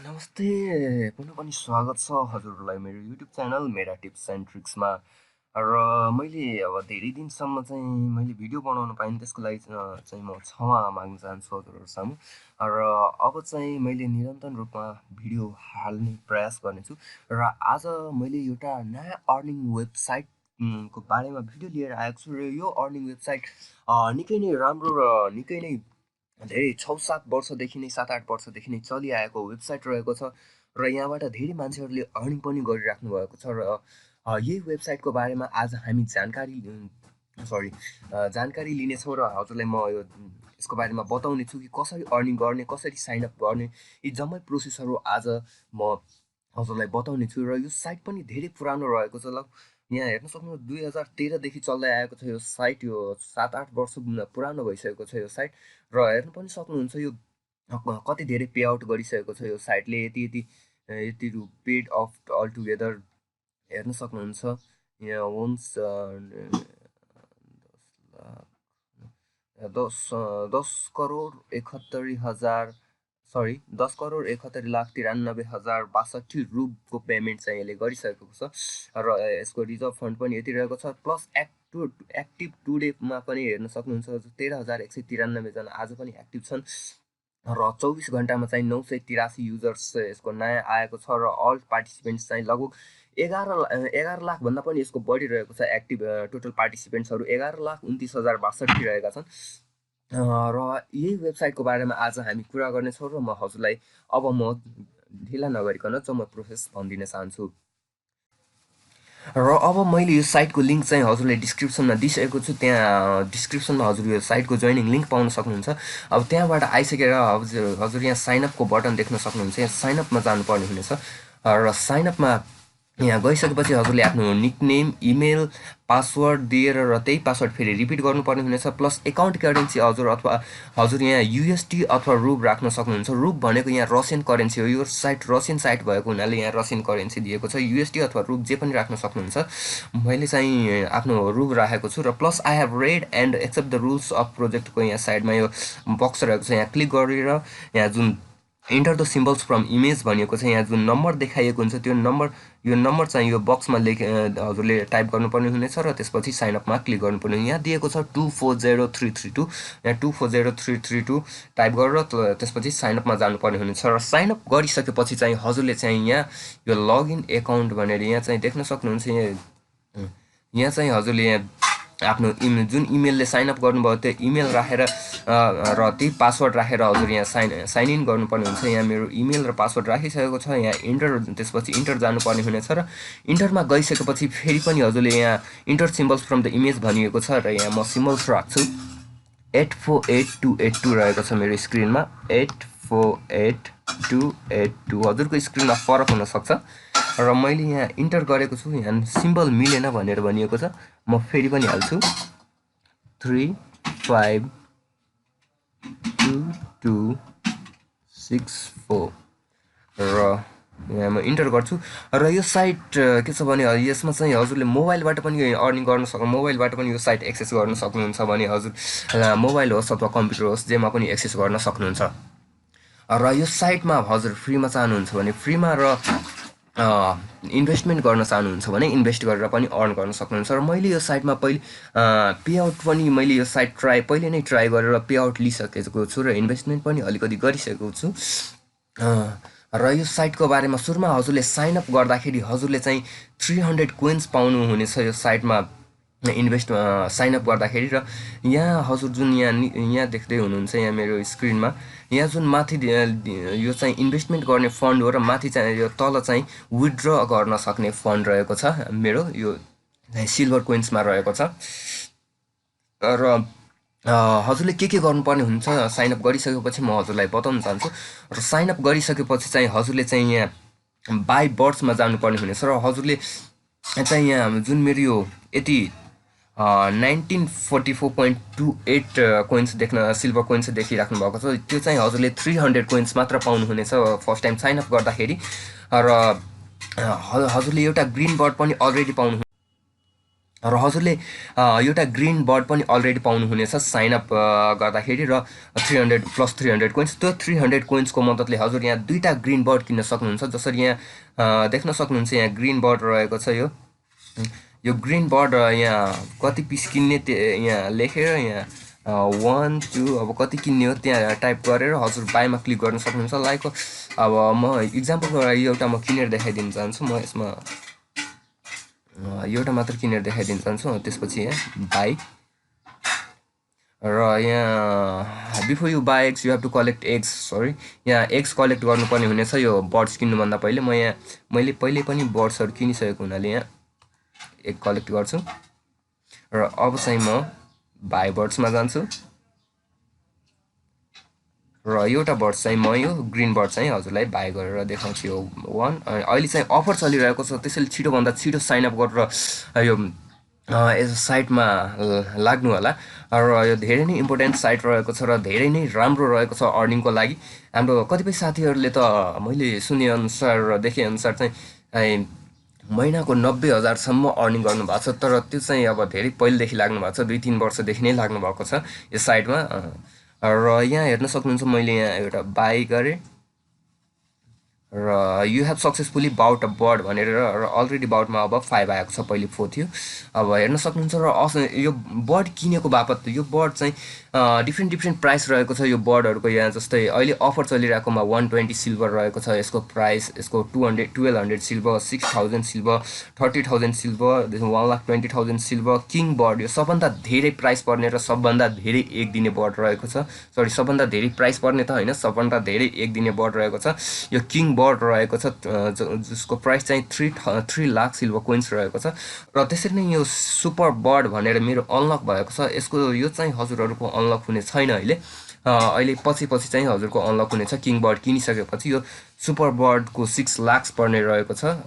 नमस्ते पुनः पनि स्वागत छ हजुरहरूलाई मेरो युट्युब च्यानल मेरा टिप्स एन्ड ट्रिक्समा। र मैले अब धेरै दिनसम्म चाहिँ मैले भिडियो बनाउन पाइनँ, त्यसको लागि चाहिँ म क्षमा माग्न चाहन्छु हजुरहरू सामु। र अब चाहिँ मैले निरन्तर रूपमा भिडियो हाल्ने प्रयास गर्नेछु। र आज मैले एउटा नयाँ अर्निङ वेबसाइट को बारेमा भिडियो लिएर आएको छु। र यो अर्निङ वेबसाइट निकै नै राम्रो र निकै नै धेरै 6-7 वर्षदेखि नै 7-8 वर्षदेखि नै चलिआएको वेबसाइट रहेको छ। र यहाँबाट धेरै मान्छेहरूले अर्निङ पनि गरिराख्नु भएको छ। र यही वेबसाइटको बारेमा आज हामी जानकारी लिनेछौँ र हजुरलाई म यसको बारेमा बताउने छु कि कसरी अर्निङ गर्ने, कसरी साइन अप गर्ने, यी जम्मै प्रोसेसहरू आज म हजुरलाई बताउने छु। र यो साइट पनि धेरै पुरानो रहेको छ। यहाँ हेर्न सक्नुहुन्छ 2013देखि चल्दै आएको छ यो साइट। यो 7-8 वर्ष पुरानो भइसकेको छ यो साइट। र हेर्न पनि सक्नुहुन्छ यो कति धेरै पे आउट गरिसकेको छ यो साइटले। यति रु पेड अफ अल टुगेदर हेर्न सक्नुहुन्छ। यहाँ वन्स 10,71,93,62 रुपको पेमेन्ट चाहिँ यसले गरिसकेको छ। र यसको रिजर्भ फन्ड पनि यति रहेको छ। प्लस एक्टिभ टुडेमा पनि हेर्न सक्नुहुन्छ 13,193 जना आज पनि एक्टिभ छन्। र 24 घन्टामा चाहिँ 983 युजर्स यसको नयाँ आएको छ। र अल पार्टिसिपेन्ट्स चाहिँ लगभग 11 लाखभन्दा पनि यसको बढी रहेको छ। एक्टिभ टोटल पार्टिसिपेन्ट्सहरू 11,29,062 रहेका छन्। र यही वेबसाइटको बारेमा आज हामी कुरा गर्नेछौँ। र म हजुरलाई अब म ढिला नगरिकन चाहिँ म प्रोसेस भनिदिन चाहन्छु। र अब मैले यो साइटको लिङ्क चाहिँ हजुरलाई डिस्क्रिप्सनमा दिइसकेको छु। त्यहाँ डिस्क्रिप्सनमा हजुर यो साइटको जोइनिङ लिङ्क पाउन सक्नुहुन्छ। अब त्यहाँबाट आइसकेर हजुर यहाँ साइनअपको बटन देख्न सक्नुहुन्छ। यहाँ साइनअपमा जानुपर्ने हुनेछ। र साइनअपमा यहाँ गइसकेपछि हजुरले आफ्नो निकनेम, इमेल, पासवर्ड दिएर र त्यही पासवर्ड फेरि रिपिट गर्नुपर्ने हुनेछ। प्लस एकाउन्ट करेन्सी हजुर यहाँ युएसडी अथवा रुब राख्न सक्नुहुन्छ। रुब भनेको यहाँ रसियन करेन्सी हो। यो साइट रसियन साइट भएको हुनाले यहाँ रसियन करेन्सी दिएको छ। युएसडी अथवा रुब जे पनि राख्न सक्नुहुन्छ। मैले चाहिँ आफ्नो रुब राखेको छु। र plus I have read and accept the rules of प्रोजेक्टको यहाँ साइडमा यो बक्स रहेको छ। यहाँ क्लिक गरेर यहाँ जुन enter the symbols from image भनिएको छ, यहाँ जुन नम्बर देखाइएको हुन्छ त्यो यो नम्बर चाहिँ यो बक्समा हजुरले टाइप गर्नुपर्ने हुनेछ। र त्यसपछि साइनअपमा क्लिक गर्नुपर्ने। यहाँ दिएको छ 240332। यहाँ 240332 टाइप गरेर त्यसपछि साइनअपमा जानुपर्ने हुनेछ। र साइनअप गरिसकेपछि चाहिँ हजुरले चाहिँ यहाँ यो लगइन एकाउन्ट भनेर यहाँ चाहिँ देख्न सक्नुहुन्छ। यहाँ चाहिँ हजुरले यहाँ आफ्नो जुन इमेलले साइनअप गर्नुभयो त्यो इमेल राखेर र त्यही पासवर्ड राखेर हजुर यहाँ साइन इन गर्नुपर्ने हुन्छ। यहाँ मेरो इमेल र पासवर्ड राखिसकेको छ। यहाँ त्यसपछि इन्टर जानुपर्ने हुनेछ। र इन्टरमा गइसकेपछि फेरि पनि हजुरले यहाँ enter symbols from the image भनिएको छ। र यहाँ म सिम्बल्स राख्छु। 848282 रहेको छ मेरो स्क्रिनमा। 848282 हजुरको स्क्रिनमा फरक हुनसक्छ। र मैले यहाँ इन्टर गरेको छु। यहाँ सिम्बल मिलेन भनेर भनिएको छ। म फेरि पनि हाल्छु 352264 र यहाँ म इन्टर गर्छु। र यो साइट के छ भने यसमा चाहिँ हजुरले मोबाइलबाट पनि अर्निङ गर्न मोबाइलबाट पनि यो साइट एक्सेस गर्न सक्नुहुन्छ भने हजुर मोबाइल होस् अथवा कम्प्युटर होस् जेमा पनि एक्सेस गर्न सक्नुहुन्छ। र यो साइटमा हजुर फ्रीमा चाहनुहुन्छ भने फ्रीमा र इन्भेस्टमेन्ट गर्न चाहनुहुन्छ भने इन्भेस्ट गरेर पनि अर्न गर्न सक्नुहुन्छ। र मैले यो साइटमा पे आउट पनि मैले यो साइट पहिले नै ट्राई गरेर पे आउट लिइसकेको छु र इन्भेस्टमेन्ट पनि अलिकति गरिसकेको छु। र यो साइटको बारेमा सुरुमा हजुरले साइनअप गर्दाखेरि हजुरले चाहिँ 300 कोइन्स पाउनुहुनेछ यो साइटमा साइनअप गर्दाखेरि। र यहाँ हजुर जुन यहाँ देख्दै हुनुहुन्छ यहाँ मेरो स्क्रिनमा यहाँ जुन माथि यो चाहिँ इन्भेस्टमेन्ट गर्ने फन्ड हो र माथि चाहिँ यो तल चाहिँ विथड्र गर्न सक्ने फन्ड रहेको छ। मेरो यो सिल्भर कोइन्समा रहेको छ। र हजुरले के गर्नुपर्ने हुन्छ साइनअप गरिसकेपछि म हजुरलाई बताउन चाहन्छु। र साइनअप गरिसकेपछि चाहिँ हजुरले चाहिँ यहाँ बाई बर्ड्समा जानुपर्ने हुनेछ। र हजुरले चाहिँ यहाँ जुन मेरो यो यति 1944.28 कोइन्स सिल्भर कोइन्स देखिराख्नु भएको छ त्यो चाहिँ हजुरले 300 कोइन्स मात्र पाउनुहुनेछ फर्स्ट टाइम साइनअप गर्दाखेरि। र हजुरले एउटा ग्रिन बर्ड पनि अलरेडी पाउनु र हजुरले एउटा ग्रिन बर्ड पनि अलरेडी पाउनुहुनेछ साइन अप गर्दाखेरि र 300 प्लस 300 कोइन्स। त्यो 300 कोइन्सको मद्दतले हजुर यहाँ दुईवटा ग्रिन बर्ड किन्न सक्नुहुन्छ। जसरी यहाँ देख्न सक्नुहुन्छ यहाँ ग्रिन बर्ड रहेको छ। यो ग्रिन बर्ड यहाँ कति पिस किन्ने यहाँ लेखेर यहाँ 1 2 अब कति किन्ने हो त्यहाँ टाइप गरेर हजुर बाईमा क्लिक गर्न सक्नुहुन्छ। लाइक अब म इक्जाम्पलको लागि एउटा म किनेर देखाइदिन चाहन्छु। म यसमा एउटा मात्र किनेर देखाइदिन चाहन्छु। त्यसपछि यहाँ बाई र यहाँ before you buy eggs you have to collect eggs, sorry यहाँ एग्स कलेक्ट गर्नुपर्ने हुनेछ यो बर्ड्स किन्नुभन्दा पहिले। मैले पहिले पनि बर्ड्सहरू किनिसकेको हुनाले यहाँ एग कलेक्ट गर्छु र अब चाहिँ म बाई बर्ड्समा जान्छु र एउटा बर्ड चाहिँ म यो ग्रिन बर्ड चाहिँ हजुरलाई बाई गरेर देखाउँछु। यो 1 अहिले चाहिँ अफर चलिरहेको छ, त्यसैले छिटोभन्दा छिटो साइन अप गरेर यो साइटमा लाग्नु होला। र यो धेरै नै इम्पोर्टेन्ट साइट रहेको छ र धेरै नै राम्रो रहेको छ अर्निङको लागि। हाम्रो कतिपय साथीहरूले त मैले सुनेअनुसार र देखेअनुसार चाहिँ महिनाको 90,000सम्म अर्निङ गर्नुभएको छ। तर त्यो चाहिँ अब धेरै पहिलेदेखि लाग्नु भएको छ, 2-3 वर्षदेखि नै लाग्नु भएको छ यस साइटमा। र यहाँ हेर्न सक्नुहुन्छ मैले यहाँ एउटा बाई गरेँ र you have successfully bought a bird भनेर र अलरेडी बाउटमा अब 5 आएको छ, पहिले 4 थियो। अब हेर्न सक्नुहुन्छ र यो बर्ड किनेको बापत यो बर्ड चाहिँ डिफ्रेन्ट प्राइस रहेको छ यो बर्डहरूको। यहाँ जस्तै अहिले अफर चलिरहेकोमा 120 सिल्भर रहेको छ यसको प्राइस, यसको 1200 silver, 6000 silver, 30,000 silver, 1,20,000 silver. King bird यो सबभन्दा धेरै प्राइस पर्ने र सबभन्दा धेरै एक दिने बर्ड रहेको छ। सरी, सबभन्दा धेरै प्राइस पर्ने त होइन, सबभन्दा धेरै एक दिने बर्ड रहेको छ। यो किङ बर्ड रहेको छ जसको प्राइस चाहिँ 3 लाख सिल्भर कोइन्स रहेको छ। र त्यसरी नै यो सुपर बर्ड भनेर मेरो अनलक भएको छ। यसको यो चाहिँ हजुरहरूको अनलक हुने छैन अहिले पछि चाहिँ हजुरको अनलक हुनेछ। किङ बर्ड किनिसकेपछि यो सुपर बर्डको 6 लाख पर्ने रहेको छ।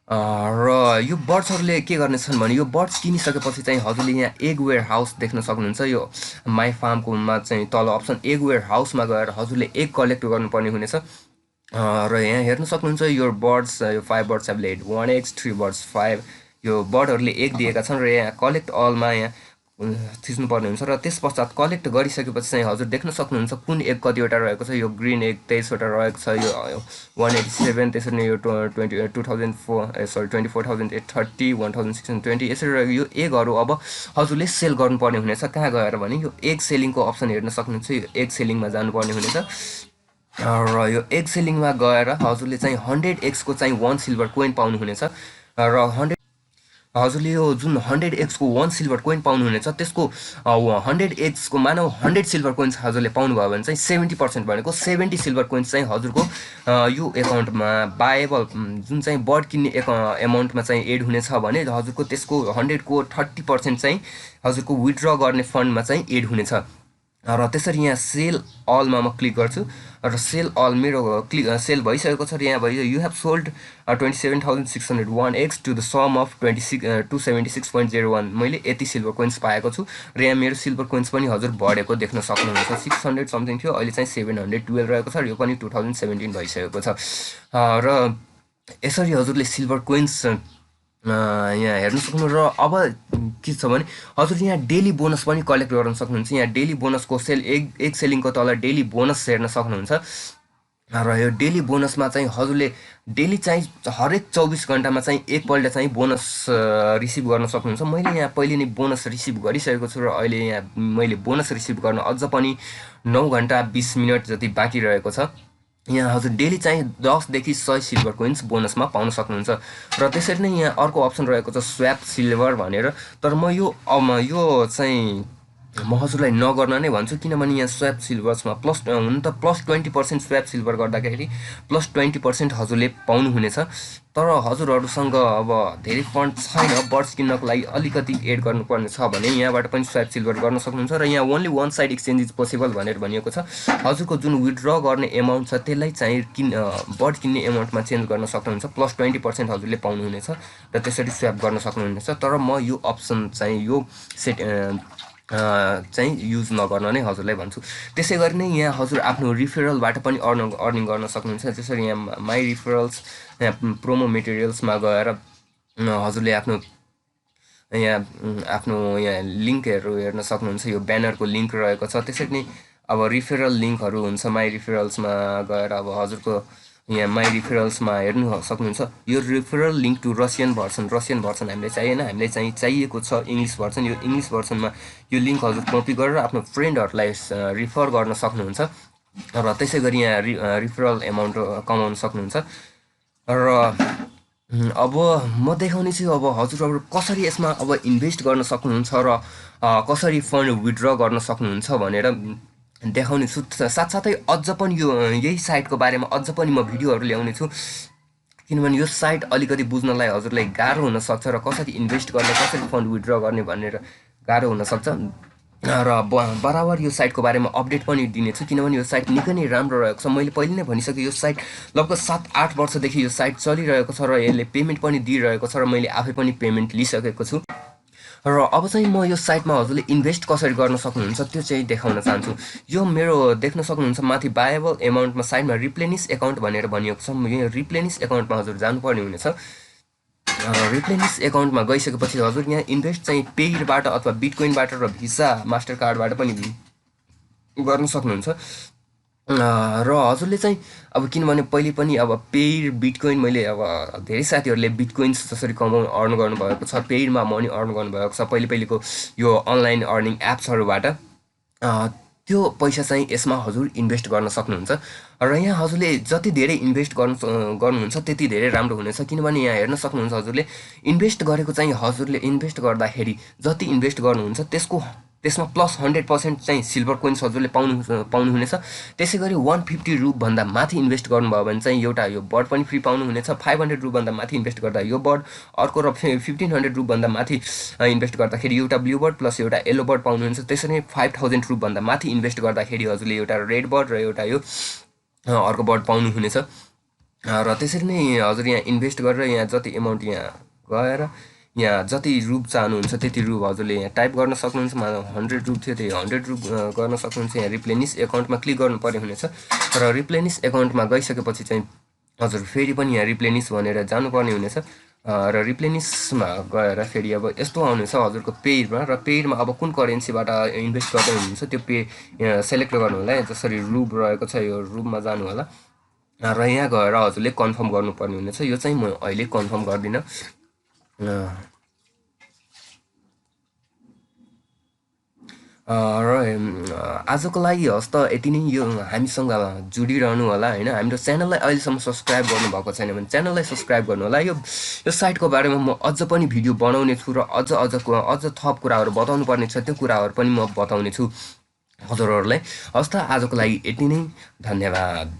र यो बर्ड्सहरूले के गर्नेछन् भने यो बर्ड्स किनिसकेपछि चाहिँ हजुरले यहाँ एग वेयर हाउस देख्न सक्नुहुन्छ। यो माई फार्मकोमा चाहिँ तल अप्सन एग वेयर हाउसमा गएर हजुरले एग कलेक्ट गर्नुपर्ने हुनेछ। र यहाँ हेर्न सक्नुहुन्छ यो बर्ड्स, यो 5 birds have laid 1 eggs, 3 birds 5 यो बर्डहरूले एग दिएका छन् र यहाँ कलेक्ट अलमा यहाँ थिच्नुपर्ने हुन्छ। र त्यस पश्चात कलेक्ट गरिसकेपछि चाहिँ हजुर देख्न सक्नुहुन्छ कुन एग कतिवटा रहेको छ। यो ग्रिन एग 23वटा रहेको छ, यो 187, त्यसरी नै यो 24,830, 1620 यसरी रहेको यो एगहरू अब हजुरले सेल गर्नुपर्ने हुनेछ। कहाँ गएर भने यो एग सेलिङको अप्सन हेर्न सक्नुहुन्छ, यो एग सेलिङमा जानुपर्ने हुनेछ। र यो एग सेलिङमा गएर हजुरले चाहिँ 100 एक्सको चाहिँ 1 सिल्भर कोइन पाउनुहुनेछ। र हजुरले यो जुन 100 एक्सको 1 सिल्भर कोइन पाउनुहुनेछ त्यसको 100 एक्सको मानव 100 सिल्भर कोइन्स हजुरले पाउनुभयो भने चाहिँ 70% भनेको 70 सिल्भर कोइन्स चाहिँ हजुरको यो एकाउन्टमा बाएबल जुन चाहिँ बर्ड किन्ने एमाउन्टमा चाहिँ एड हुनेछ भने हजुरको त्यसको 100को 30% चाहिँ हजुरको विथड्र गर्ने फन्डमा चाहिँ एड हुनेछ। र त्यसरी यहाँ सेल अलमा म क्लिक गर्छु र सेल अल मेरो सेल भइसकेको छ। र यहाँ भयो you have sold 27,601 eggs to the sum of 276.01। मैले यति सिल्भर कोइन्स पाएको छु र यहाँ मेरो सिल्भर कोइन्स पनि हजुर बढेको देख्न सक्नुहुन्छ। 600 समथिङ थियो, अहिले चाहिँ 712 रहेको छ र यो पनि 2017 भइसकेको छ। र यसरी हजुरले सिल्भर कोइन्स यहाँ हेर्न सक्नु। र अब के छ भने हजुर यहाँ डेली बोनस पनि कलेक्ट गर्न सक्नुहुन्छ। यहाँ डेली बोनसको एग सेलिङको तल डेली बोनस हेर्न सक्नुहुन्छ। र यो डेली बोनसमा चाहिँ हजुरले डेली चाहिँ हरेक 24 घन्टामा चाहिँ एकपल्ट चाहिँ बोनस रिसिभ गर्न सक्नुहुन्छ। मैले यहाँ पहिले नै बोनस रिसिभ गरिसकेको छु र अहिले यहाँ मैले बोनस रिसिभ गर्न अझ पनि 9 घन्टा 20 मिनट जति बाँकी रहेको छ। यहाँ हजुर डेली चाहिँ 10 देखि 100 सिल्भर कोइन्स बोनसमा पाउन सक्नुहुन्छ। र त्यसरी नै यहाँ अर्को अप्सन रहेको छ स्वैप सिल्भर भनेर। तर म यो चाहिँ म हजुरलाई नगर्न नै भन्छु, किनभने यहाँ स्वैप सिल्भर्समा हुन त प्लस 20% स्वैप सिल्भर गर्दाखेरि प्लस 20% हजुरले पाउनुहुनेछ। तर हजुरहरूसँग अब धेरै फन्ड छैन बर्ड्स किन्नको लागि अलिकति एड गर्नुपर्ने छ भने यहाँबाट पनि स्वैप सिल्भर गर्न सक्नुहुन्छ। र यहाँ only one side exchange is possible भनेर भनिएको छ। हजुरको जुन विथड्र गर्ने एमाउन्ट छ त्यसलाई चाहिँ बर्ड किन्ने एमाउन्टमा चेन्ज गर्न सक्नुहुन्छ। प्लस 20% हजुरले पाउनुहुनेछ र त्यसरी स्वैप गर्न सक्नुहुनेछ। तर म यो अप्सन चाहिँ यो चाहिँ युज नगर्न नै हजुरलाई भन्छु। त्यसै गरी नै यहाँ हजुर आफ्नो रिफरलबाट पनि अर्निङ गर्न सक्नुहुन्छ। जसरी यहाँ माई रिफरल्स, यहाँ प्रोमो मेटेरियल्समा गएर हजुरले आफ्नो यहाँ लिङ्कहरू हेर्न सक्नुहुन्छ। यो ब्यानरको लिङ्क रहेको छ। त्यसरी नै अब रिफरल लिङ्कहरू हुन्छ माई रिफरल्समा गएर अब हजुरको यहाँ माई रिफरल्समा हेर्नु सक्नुहुन्छ। यो referral link to Russian version हामीलाई चाहिएन, हामीलाई चाहिएको छ इङ्ग्लिस भर्सन। यो इङ्ग्लिस भर्सनमा यो लिङ्क हजुर कपी गरेर आफ्नो फ्रेन्डहरूलाई रिफर गर्न सक्नुहुन्छ र त्यसै गरी यहाँ रिफरल एमाउन्ट कमाउन सक्नुहुन्छ। र अब म देखाउने छु अब हजुरहरू कसरी यसमा अब इन्भेस्ट गर्न सक्नुहुन्छ र कसरी फन्ड विथड्र गर्न सक्नुहुन्छ भनेर देखाउने छु। साथसाथै अझ पनि यो यही साइटको बारेमा अझ पनि म भिडियोहरू ल्याउने छु, किनभने यो साइट अलिकति बुझ्नलाई हजुरलाई गाह्रो हुनसक्छ र कसरी इन्भेस्ट गर्ने कसरी फन्ड विथड्र गर्ने भनेर गाह्रो हुनसक्छ। र बराबर यो साइटको बारेमा अपडेट पनि दिनेछु, किनभने यो साइट निकै नै राम्रो रहेको छ। मैले पहिले नै भनिसकेँ, यो साइट लगभग 7-8 वर्षदेखि यो साइट चलिरहेको छ र यसले पेमेन्ट पनि दिइरहेको छ र मैले आफै पनि पेमेन्ट लिइसकेको छु। र अब चाहिँ म यो साइटमा हजुरले इन्भेस्ट कसरी गर्न सक्नुहुन्छ त्यो चाहिँ देखाउन चाहन्छु। यो मेरो देख्न सक्नुहुन्छ माथि बायबल एमाउन्टमा साइडमा रिप्लेनिस एकाउन्ट भनेर भनिएको छ। यो रिप्लेनिस एकाउन्टमा हजुर जानुपर्ने हुनेछ। रिप्लेनिस एकाउन्टमा गइसकेपछि हजुर यहाँ इन्भेस्ट चाहिँ पेयरबाट अथवा बिटकोइनबाट र भिसा मास्टर कार्डबाट पनि गर्न सक्नुहुन्छ। र हजुरले चाहिँ अब किनभने पहिले पनि अब पेयर बिटकोइन मैले अब धेरै साथीहरूले बिटकोइन्स जसरी अर्न गर्नुभएको छ, पेयरमा मनी अर्न गर्नुभएको छ पहिलेको यो अनलाइन अर्निङ एप्सहरूबाट, त्यो पैसा चाहिँ यसमा हजुर इन्भेस्ट गर्न सक्नुहुन्छ। र यहाँ हजुरले जति धेरै इन्भेस्ट गर्नुहुन्छ त्यति धेरै राम्रो हुनेछ, किनभने यहाँ हेर्न सक्नुहुन्छ हजुरले इन्भेस्ट गरेको चाहिँ हजुरले इन्भेस्ट गर्दाखेरि जति इन्भेस्ट गर्नुहुन्छ त्यसमा प्लस 100% चाहिँ सिल्भर कोइन्स हजुरले पाउनुहुनेछ। त्यसै गरी 150 रुपभन्दा माथि इन्भेस्ट गर्नुभयो भने चाहिँ एउटा यो बर्ड पनि फ्री पाउनुहुनेछ। 500 रुपभन्दा माथि इन्भेस्ट गर्दा यो बर्ड, अर्को र 1500 रुपभन्दा माथि इन्भेस्ट गर्दाखेरि एउटा ब्लू बर्ड प्लस एउटा येलो बर्ड पाउनुहुन्छ। त्यसरी नै 5000 रुपभन्दा माथि इन्भेस्ट गर्दाखेरि हजुरले एउटा रेड बर्ड र एउटा यो अर्को बर्ड पाउनुहुनेछ। र त्यसरी नै हजुर यहाँ इन्भेस्ट गरेर यहाँ जति एमाउन्ट यहाँ गएर यहाँ जति रुप चाहनुहुन्छ त्यति रुप हजुरले यहाँ टाइप गर्न सक्नुहुन्छ। 100 रुप थियो, त्यही 100 रुप गर्न सक्नुहुन्छ। यहाँ रिप्लेनिस एकाउन्टमा क्लिक गर्नुपर्ने हुनेछ र रिप्लेनिस एकाउन्टमा गइसकेपछि चाहिँ हजुर फेरि पनि यहाँ रिप्लेनिस भनेर जानुपर्ने हुनेछ। र रिप्लेनिसमा गएर फेरि अब यस्तो आउनेछ हजुरको पेयरमा, र पेयरमा अब कुन करेन्सीबाट इन्भेस्ट गर्दै हुनुहुन्छ त्यो पे सेलेक्ट गर्नु होला। जसरी रुप रहेको छ यो रुपमा जानु होला र यहाँ गएर हजुरले कन्फर्म गर्नुपर्ने हुनेछ। यो चाहिँ म अहिले कन्फर्म गर्दिनँ। र आजको लागि हस् त यति नै। यो हामीसँग जोडिरहनु होला होइन। हाम्रो च्यानललाई अहिलेसम्म सब्सक्राइब गर्नुभएको छैन भने च्यानललाई सब्सक्राइब गर्नु होला। यो साइटको बारेमा म अझ पनि भिडियो बनाउने छु र अझ थप कुराहरू बताउनु पर्ने छ, त्यो कुराहरू पनि म बताउने छु हजुरहरूलाई। हस् त आजको लागि यति नै, धन्यवाद।